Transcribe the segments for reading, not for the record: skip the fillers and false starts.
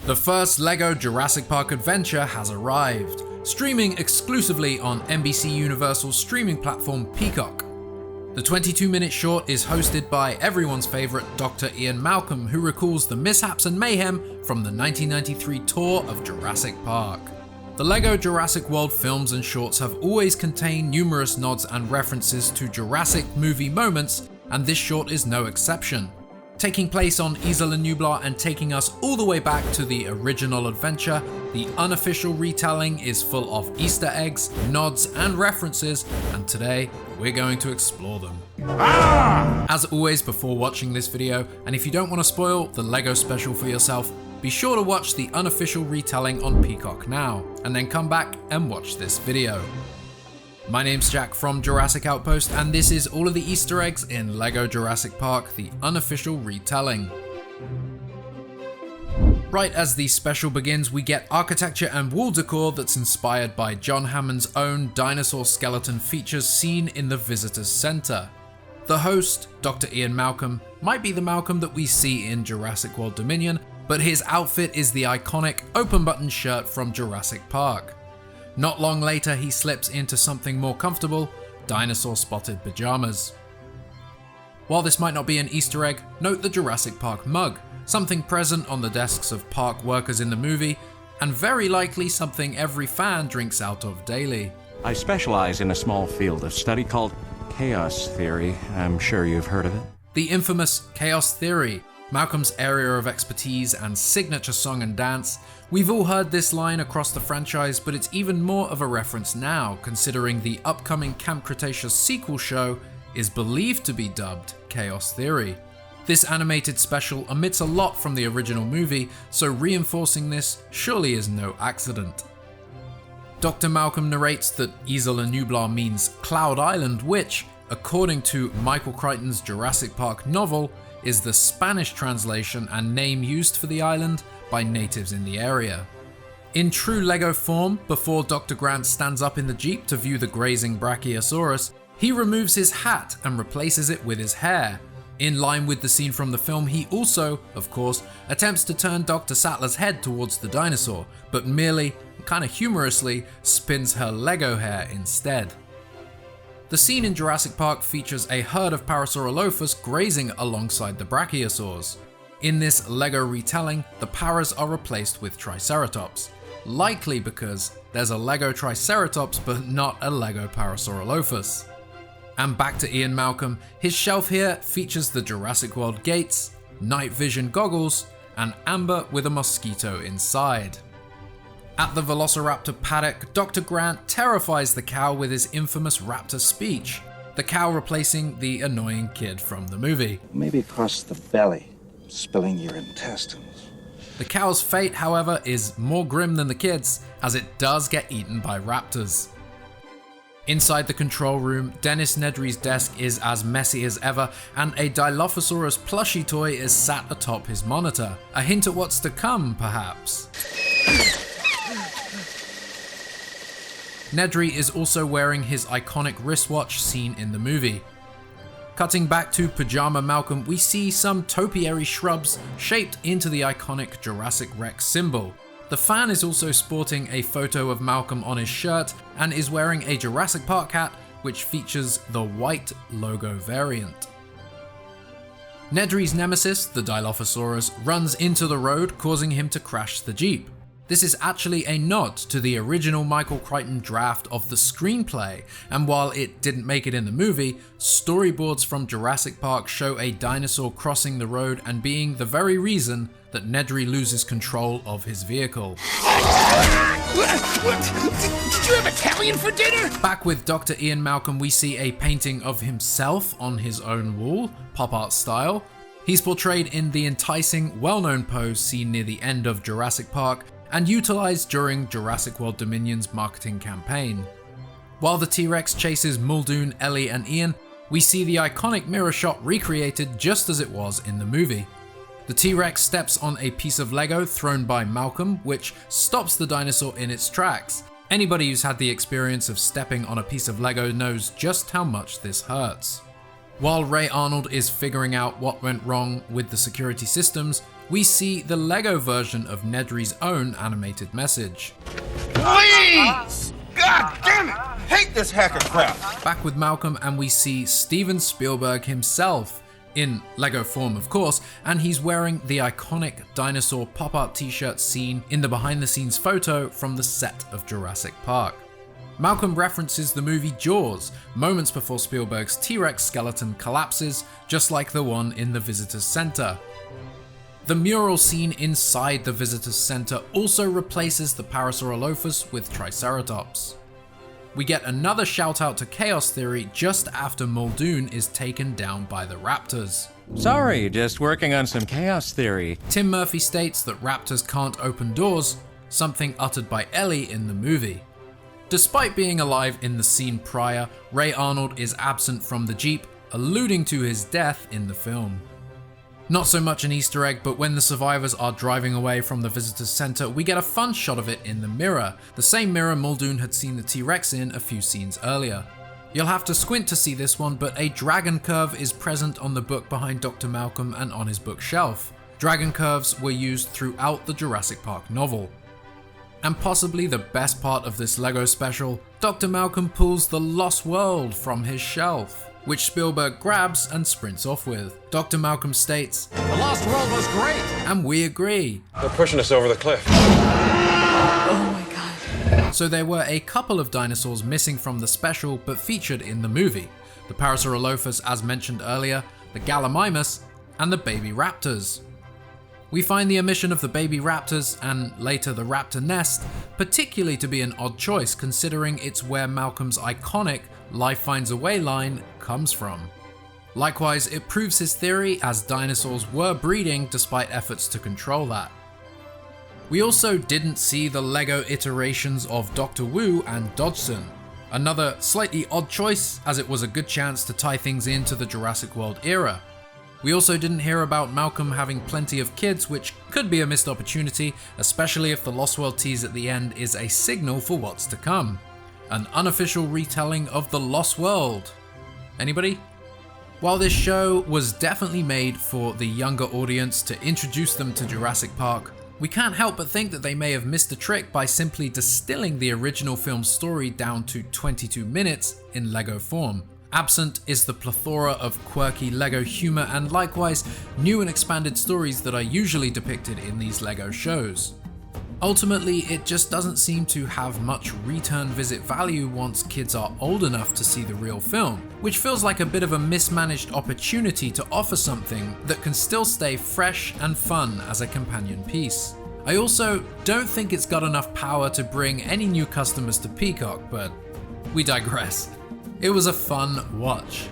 The first Lego Jurassic Park adventure has arrived, streaming exclusively on NBC Universal's streaming platform Peacock. The 22-minute short is hosted by everyone's favourite Dr. Ian Malcolm, who recalls the mishaps and mayhem from the 1993 tour of Jurassic Park. The Lego Jurassic World films and shorts have always contained numerous nods and references to Jurassic movie moments, and this short is no exception. Taking place on Isla Nublar and taking us all the way back to the original adventure, the unofficial retelling is full of Easter eggs, nods and references, and today we're going to explore them. As always before watching this video, and if you don't want to spoil the Lego special for yourself, be sure to watch the unofficial retelling on Peacock now, and then come back and watch this video. My name's Jack from Jurassic Outpost, and this is all of the Easter eggs in Lego Jurassic Park, the unofficial retelling. Right as the special begins, we get architecture and wall decor that's inspired by John Hammond's own dinosaur skeleton features seen in the Visitors Center. The host, Dr. Ian Malcolm, might be the Malcolm that we see in Jurassic World Dominion, but his outfit is the iconic open-button shirt from Jurassic Park. Not long later, he slips into something more comfortable, dinosaur-spotted pajamas. While this might not be an Easter egg, note the Jurassic Park mug, something present on the desks of park workers in the movie, and very likely something every fan drinks out of daily. I specialize in a small field of study called chaos theory. I'm sure you've heard of it. The infamous chaos theory, Malcolm's area of expertise and signature song and dance. We've all heard this line across the franchise, but it's even more of a reference now, considering the upcoming Camp Cretaceous sequel show is believed to be dubbed Chaos Theory. This animated special omits a lot from the original movie, so reinforcing this surely is no accident. Dr. Malcolm narrates that Isla Nublar means Cloud Island, which, according to Michael Crichton's Jurassic Park novel, is the Spanish translation and name used for the island by natives in the area. In true Lego form, before Dr. Grant stands up in the Jeep to view the grazing Brachiosaurus, he removes his hat and replaces it with his hair. In line with the scene from the film, he also, of course, attempts to turn Dr. Sattler's head towards the dinosaur, but merely, kinda humorously, spins her Lego hair instead. The scene in Jurassic Park features a herd of Parasaurolophus grazing alongside the Brachiosaurs. In this Lego retelling, the Paras are replaced with Triceratops, likely because there's a Lego Triceratops but not a Lego Parasaurolophus. And back to Ian Malcolm, his shelf here features the Jurassic World gates, night vision goggles, and amber with a mosquito inside. At the Velociraptor paddock, Dr. Grant terrifies the cow with his infamous raptor speech, the cow replacing the annoying kid from the movie. Maybe across the belly, spilling your intestines. The cow's fate, however, is more grim than the kid's, as it does get eaten by raptors. Inside the control room, Dennis Nedry's desk is as messy as ever, and a Dilophosaurus plushie toy is sat atop his monitor. A hint at what's to come, perhaps. Nedry is also wearing his iconic wristwatch seen in the movie. Cutting back to Pajama Malcolm, we see some topiary shrubs shaped into the iconic Jurassic Rex symbol. The fan is also sporting a photo of Malcolm on his shirt and is wearing a Jurassic Park hat which features the white logo variant. Nedry's nemesis, the Dilophosaurus, runs into the road, causing him to crash the Jeep. This is actually a nod to the original Michael Crichton draft of the screenplay, and while it didn't make it in the movie, storyboards from Jurassic Park show a dinosaur crossing the road and being the very reason that Nedry loses control of his vehicle. What? Did you have Italian for dinner? Back with Dr. Ian Malcolm, we see a painting of himself on his own wall, pop art style. He's portrayed in the enticing, well-known pose seen near the end of Jurassic Park, and utilized during Jurassic World Dominion's marketing campaign. While the T-Rex chases Muldoon, Ellie, and Ian, we see the iconic mirror shot recreated just as it was in the movie. The T-Rex steps on a piece of Lego thrown by Malcolm, which stops the dinosaur in its tracks. Anybody who's had the experience of stepping on a piece of Lego knows just how much this hurts. While Ray Arnold is figuring out what went wrong with the security systems, we see the Lego version of Nedry's own animated message. Please! God damn it! Hate this hacker crap! Back with Malcolm, and we see Steven Spielberg himself, in Lego form of course, and he's wearing the iconic dinosaur pop art t-shirt seen in the behind the scenes photo from the set of Jurassic Park. Malcolm references the movie Jaws, moments before Spielberg's T-Rex skeleton collapses, just like the one in the Visitors Center. The mural scene inside the Visitors Center also replaces the Parasaurolophus with Triceratops. We get another shout out to Chaos Theory just after Muldoon is taken down by the raptors. Sorry, just working on some chaos theory. Tim Murphy states that raptors can't open doors, something uttered by Ellie in the movie. Despite being alive in the scene prior, Ray Arnold is absent from the Jeep, alluding to his death in the film. Not so much an Easter egg, but when the survivors are driving away from the Visitors Center, we get a fun shot of it in the mirror, the same mirror Muldoon had seen the T-Rex in a few scenes earlier. You'll have to squint to see this one, but a dragon curve is present on the book behind Dr. Malcolm and on his bookshelf. Dragon curves were used throughout the Jurassic Park novel. And possibly the best part of this Lego special, Dr. Malcolm pulls the Lost World from his shelf, which Spielberg grabs and sprints off with. Dr. Malcolm states, The Lost World was great! and we agree. They're pushing us over the cliff. Oh my god. So there were a couple of dinosaurs missing from the special but featured in the movie. The Parasaurolophus as mentioned earlier, the Gallimimus, and the baby raptors. We find the omission of the baby raptors, and later the raptor nest, particularly to be an odd choice considering it's where Malcolm's iconic "Life Finds a Way" line comes from. Likewise, it proves his theory as dinosaurs were breeding despite efforts to control that. We also didn't see the Lego iterations of Dr. Wu and Dodgson. Another slightly odd choice, as it was a good chance to tie things into the Jurassic World era. We also didn't hear about Malcolm having plenty of kids, which could be a missed opportunity, especially if the Lost World tease at the end is a signal for what's to come. An unofficial retelling of the Lost World. Anybody? While this show was definitely made for the younger audience to introduce them to Jurassic Park, we can't help but think that they may have missed a trick by simply distilling the original film's story down to 22 minutes in Lego form. Absent is the plethora of quirky Lego humor and likewise new and expanded stories that are usually depicted in these Lego shows. Ultimately, it just doesn't seem to have much return visit value once kids are old enough to see the real film, which feels like a bit of a mismanaged opportunity to offer something that can still stay fresh and fun as a companion piece. I also don't think it's got enough power to bring any new customers to Peacock, but we digress. It was a fun watch.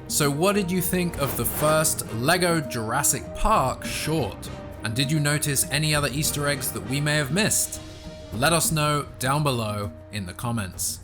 So what did you think of the first Lego Jurassic Park short? And did you notice any other Easter eggs that we may have missed? Let us know down below in the comments.